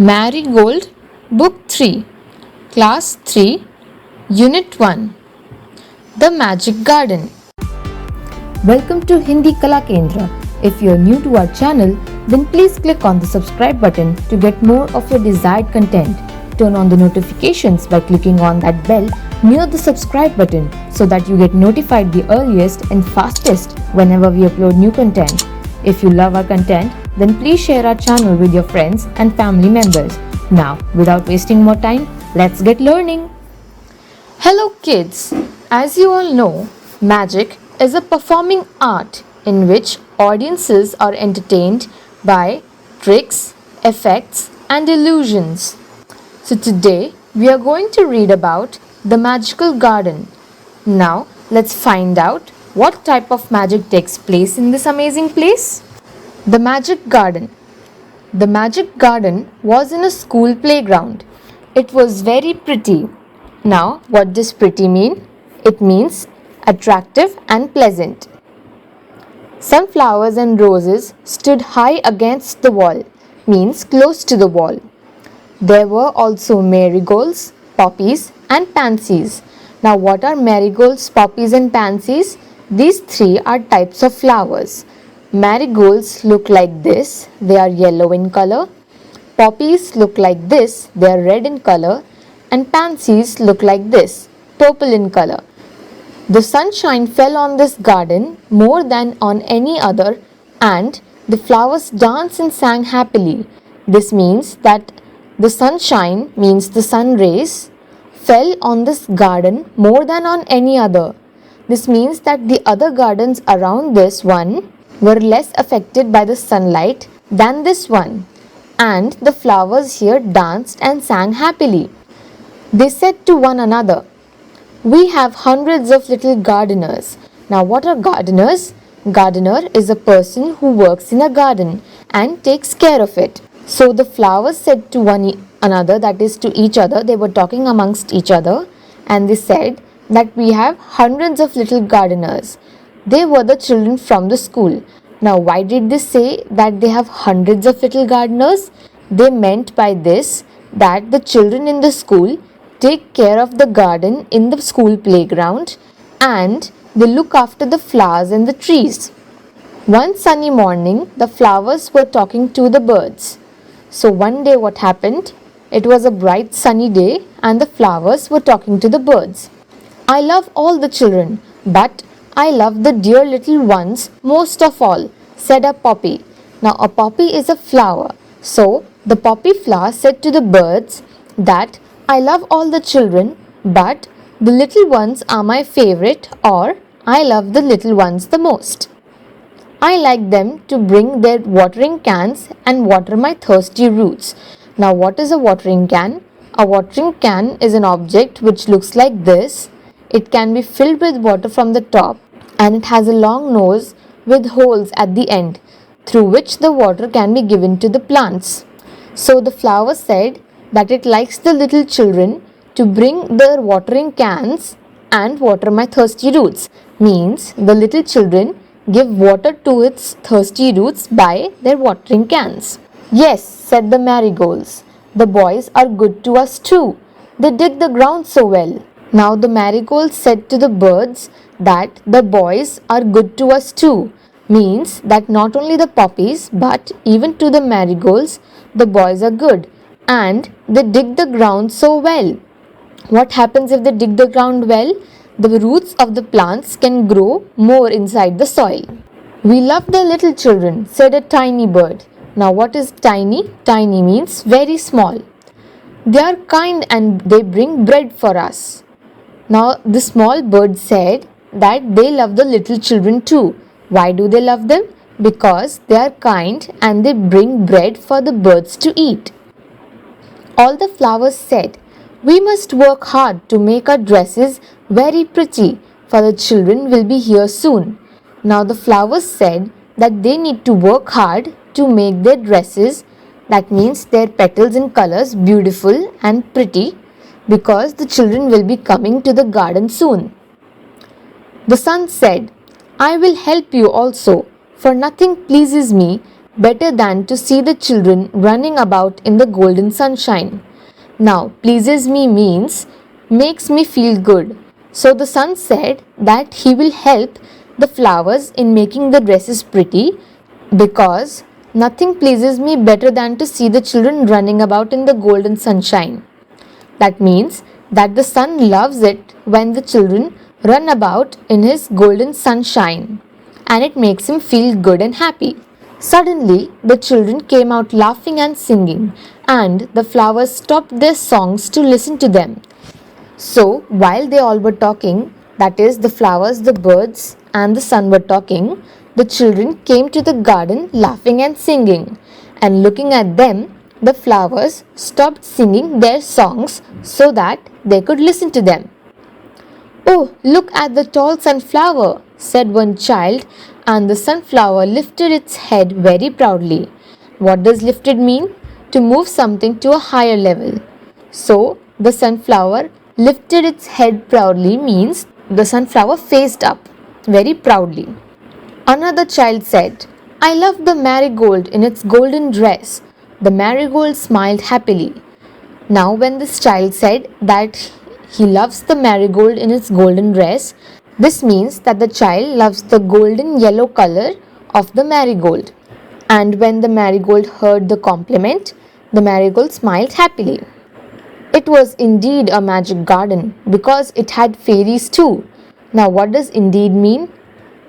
Marigold, Book 3, Class 3, Unit 1, The Magic Garden. Welcome to Hindi Kala Kendra. If you are new to our channel, then please click on the subscribe button to get more of your desired content. Turn on the notifications by clicking on that bell near the subscribe button so that you get notified the earliest and fastest whenever we upload new content. If you love our content, then please share our channel with your friends and family members. Now, without wasting more time, let's get learning. Hello kids, as you all know, magic is a performing art in which audiences are entertained by tricks, effects and illusions. So today we are going to read about the magical garden. Now let's find out what type of magic takes place in this amazing place. The Magic Garden. The Magic Garden was in a school playground. It was very pretty. Now, what does pretty mean? It means attractive and pleasant. Some flowers and roses stood high against the wall, means close to the wall. There were also marigolds, poppies and pansies. Now, what are marigolds, poppies and pansies? These three are types of flowers. Marigolds look like this, they are yellow in color. Poppies look like this, they are red in color. And pansies look like this, purple in color. The sunshine fell on this garden more than on any other, and the flowers danced and sang happily. This means that the sunshine, means the sun rays, fell on this garden more than on any other. This means that the other gardens around this one were less affected by the sunlight than this one, and the flowers here danced and sang happily. They said to one another, "We have hundreds of little gardeners." Now, what are gardeners? Gardener is a person who works in a garden and takes care of it. So the flowers said to one another, that is to each other, they were talking amongst each other, and they said that we have hundreds of little gardeners. They were the children from the school. Now, why did they say that they have hundreds of little gardeners? They meant by this that the children in the school take care of the garden in the school playground and they look after the flowers and the trees. One sunny morning, the flowers were talking to the birds. So one day what happened? It was a bright sunny day and the flowers were talking to the birds. "I love all the children, but I love the dear little ones most of all," said a poppy. Now a poppy is a flower. So the poppy flower said to the birds that "I love all the children, but the little ones are my favorite," or "I love the little ones the most. I like them to bring their watering cans and water my thirsty roots." Now what is a watering can? A watering can is an object which looks like this. It can be filled with water from the top and it has a long nose with holes at the end through which the water can be given to the plants. So the flower said that it likes the little children to bring their watering cans and water my thirsty roots. Means the little children give water to its thirsty roots by their watering cans. "Yes," said the marigolds, "the boys are good to us too. They dig the ground so well." Now the marigolds said to the birds that the boys are good to us too. Means that not only the poppies but even to the marigolds the boys are good and they dig the ground so well. What happens if they dig the ground well? The roots of the plants can grow more inside the soil. "We love the little children," said a tiny bird. Now what is tiny? Tiny means very small. "They are kind and they bring bread for us." Now the small bird said that they love the little children too. Why do they love them? Because they are kind and they bring bread for the birds to eat. All the flowers said, "We must work hard to make our dresses very pretty, for the children will be here soon." Now the flowers said that they need to work hard to make their dresses, that means their petals and colors, beautiful and pretty, because the children will be coming to the garden soon. The sun said, "I will help you also, for nothing pleases me better than to see the children running about in the golden sunshine. Now, pleases me means makes me feel good. So the sun said that he will help the flowers in making the dresses pretty because nothing pleases me better than to see the children running about in the golden sunshine. That means that the sun loves it when the children run about in his golden sunshine and it makes him feel good and happy. Suddenly, the children came out laughing and singing, and the flowers stopped their songs to listen to them. So, while they all were talking, that is, the flowers, the birds, and the sun were talking, the children came to the garden laughing and singing. And looking at them, the flowers stopped singing their songs so that they could listen to them. Oh, look at the tall sunflower, said one child, and the sunflower lifted its head very proudly. What does lifted mean? To move something to a higher level. So, the sunflower lifted its head proudly means the sunflower faced up very proudly. Another child said, I love the marigold in its golden dress. The marigold smiled happily. Now, when this child said that he loves the marigold in its golden dress, this means that the child loves the golden yellow color of the marigold. And when the marigold heard the compliment, the marigold smiled happily. It was indeed a magic garden because it had fairies too. Now, what does indeed mean?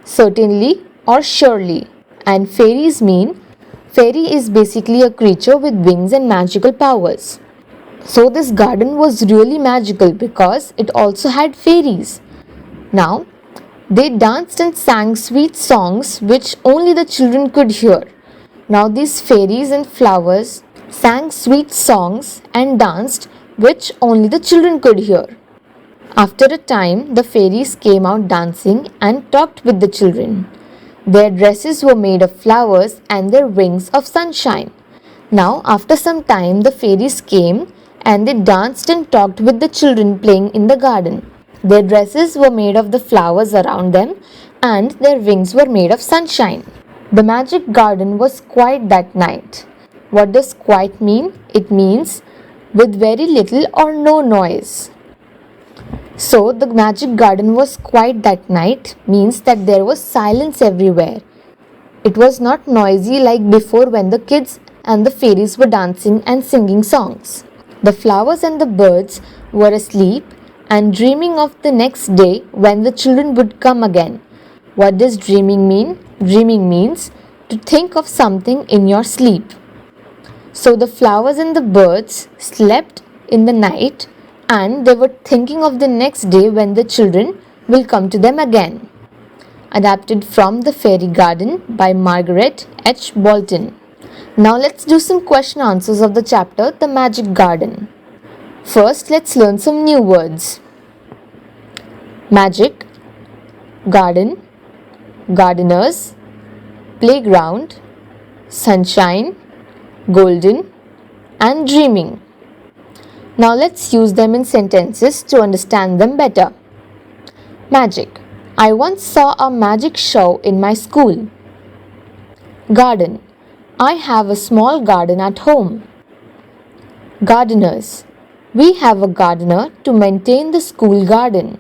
Certainly or surely. And fairies mean fairy is basically a creature with wings and magical powers. So this garden was really magical because it also had fairies. Now, they danced and sang sweet songs which only the children could hear. Now these fairies and flowers sang sweet songs and danced which only the children could hear. After a time, the fairies came out dancing and talked with the children. Their dresses were made of flowers and their wings of sunshine. Now, after some time, the fairies came and they danced and talked with the children playing in the garden. Their dresses were made of the flowers around them and their wings were made of sunshine. The magic garden was quiet that night. What does quiet mean? It means with very little or no noise. So the magic garden was quiet that night means that there was silence everywhere. It was not noisy like before when the kids and the fairies were dancing and singing songs. The flowers and the birds were asleep and dreaming of the next day when the children would come again. What does dreaming mean? Dreaming means to think of something in your sleep. So the flowers and the birds slept in the night and they were thinking of the next day when the children will come to them again. Adapted from The Fairy Garden by Margaret H. Bolton. Now let's do some question answers of the chapter The Magic Garden. First, let's learn some new words. Magic, garden, gardeners, playground, sunshine, golden, and dreaming. Now let's use them in sentences to understand them better. Magic. I once saw a magic show in my school. Garden. I have a small garden at home. Gardeners. We have a gardener to maintain the school garden.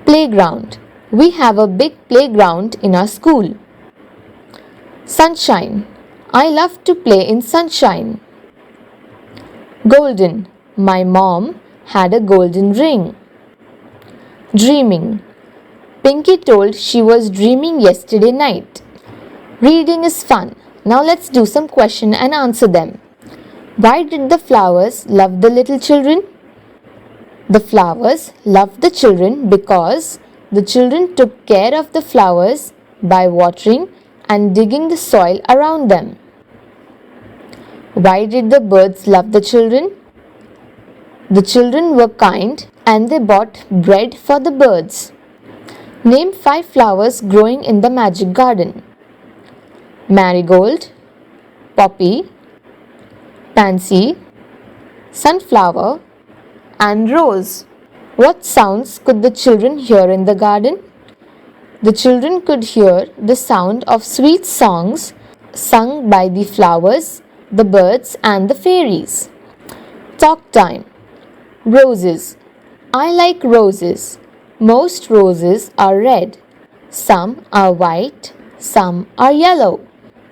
Playground. We have a big playground in our school. Sunshine. I love to play in sunshine. Golden. My mom had a golden ring. Dreaming. Pinky told she was dreaming yesterday night. Reading is fun. Now let's do some question and answer them. Why did the flowers love the little children? The flowers loved the children because the children took care of the flowers by watering and digging the soil around them. Why did the birds love the children? The children were kind and they bought bread for the birds. Name 5 flowers growing in the magic garden. Marigold, poppy, pansy, sunflower, and rose. What sounds could the children hear in the garden? The children could hear the sound of sweet songs sung by the flowers, the birds, and the fairies. Talk time. Roses. I like roses. Most roses are red. Some are white. Some are yellow.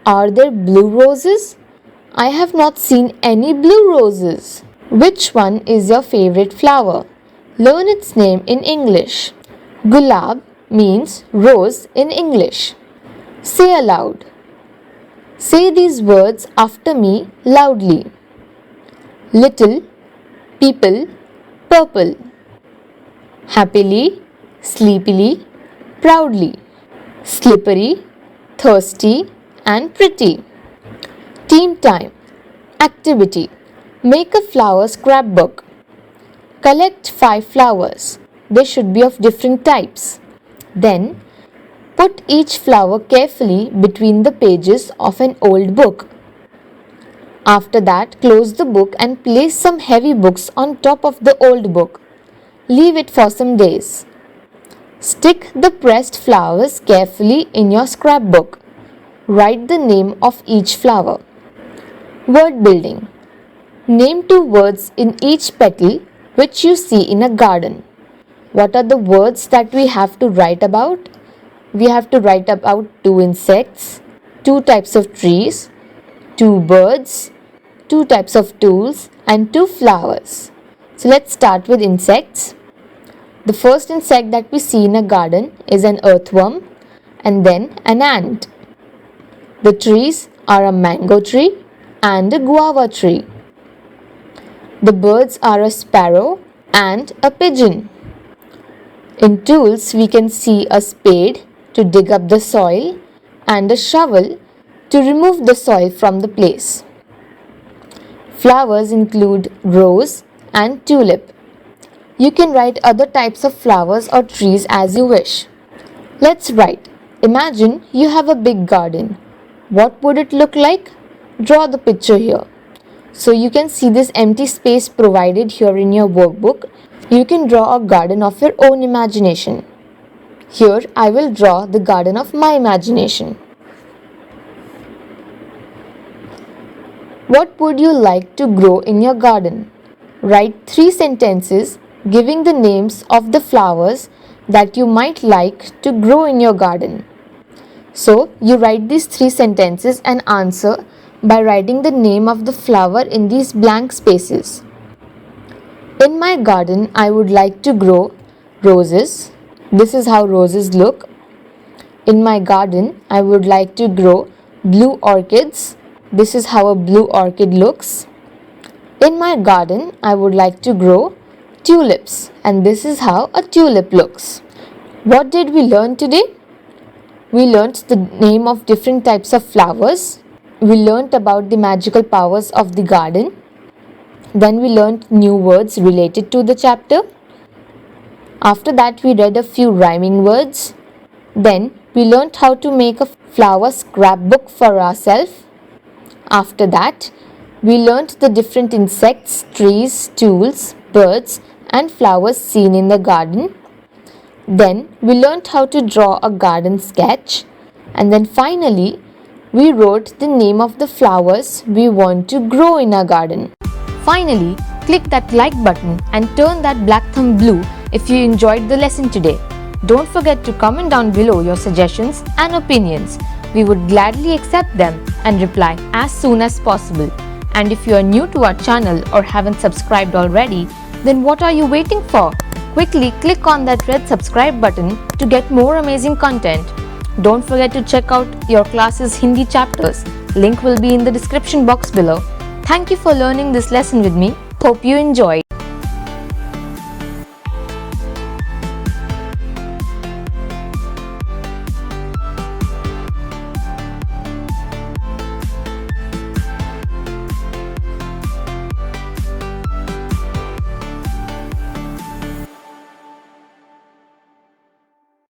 Are there blue roses? I have not seen any blue roses. Which one is your favorite flower? Learn its name in English. Gulab means rose in English. Say aloud. Say these words after me loudly. Little, people, purple. Happily, sleepily, proudly. Slippery, thirsty, and pretty. Team time. Activity. Make a flower scrapbook. Collect 5 flowers. They should be of different types. Then, put each flower carefully between the pages of an old book. After that, close the book and place some heavy books on top of the old book. Leave it for some days. Stick the pressed flowers carefully in your scrapbook. Write the name of each flower. Word building. Name 2 words in each petal which you see in a garden. What are the words that we have to write about? We have to write about 2 insects, 2 types of trees, 2 birds, 2 types of tools, and 2 flowers. So let's start with insects. The first insect that we see in a garden is an earthworm and then an ant. The trees are a mango tree and a guava tree. The birds are a sparrow and a pigeon. In tools, we can see a spade to dig up the soil and a shovel to remove the soil from the place. Flowers include rose and tulip. You can write other types of flowers or trees as you wish. Let's write. Imagine you have a big garden. What would it look like? Draw the picture here. So you can see this empty space provided here in your workbook. You can draw a garden of your own imagination. Here I will draw the garden of my imagination. What would you like to grow in your garden? Write 3 sentences giving the names of the flowers that you might like to grow in your garden. So you write these 3 sentences and answer by writing the name of the flower in these blank spaces. In my garden, I would like to grow roses. This is how roses look. In my garden, I would like to grow blue orchids. This is how a blue orchid looks. In my garden, I would like to grow tulips, and this is how a tulip looks. What did we learn today? We learnt the name of different types of flowers. We learnt about the magical powers of the garden. Then we learnt new words related to the chapter. After that, we read a few rhyming words. Then we learnt how to make a flower scrapbook for ourselves. After that, we learnt the different insects, trees, tools, birds, and flowers seen in the garden. Then we learnt how to draw a garden sketch. And then finally, we wrote the name of the flowers we want to grow in our garden. Finally, click that like button and turn that black thumb blue if you enjoyed the lesson today. Don't forget to comment down below your suggestions and opinions. We would gladly accept them and reply as soon as possible. And if you are new to our channel or haven't subscribed already, then what are you waiting for? Quickly click on that red subscribe button to get more amazing content. Don't forget to check out your class's Hindi chapters. Link will be in the description box below. Thank you for learning this lesson with me. Hope you enjoyed.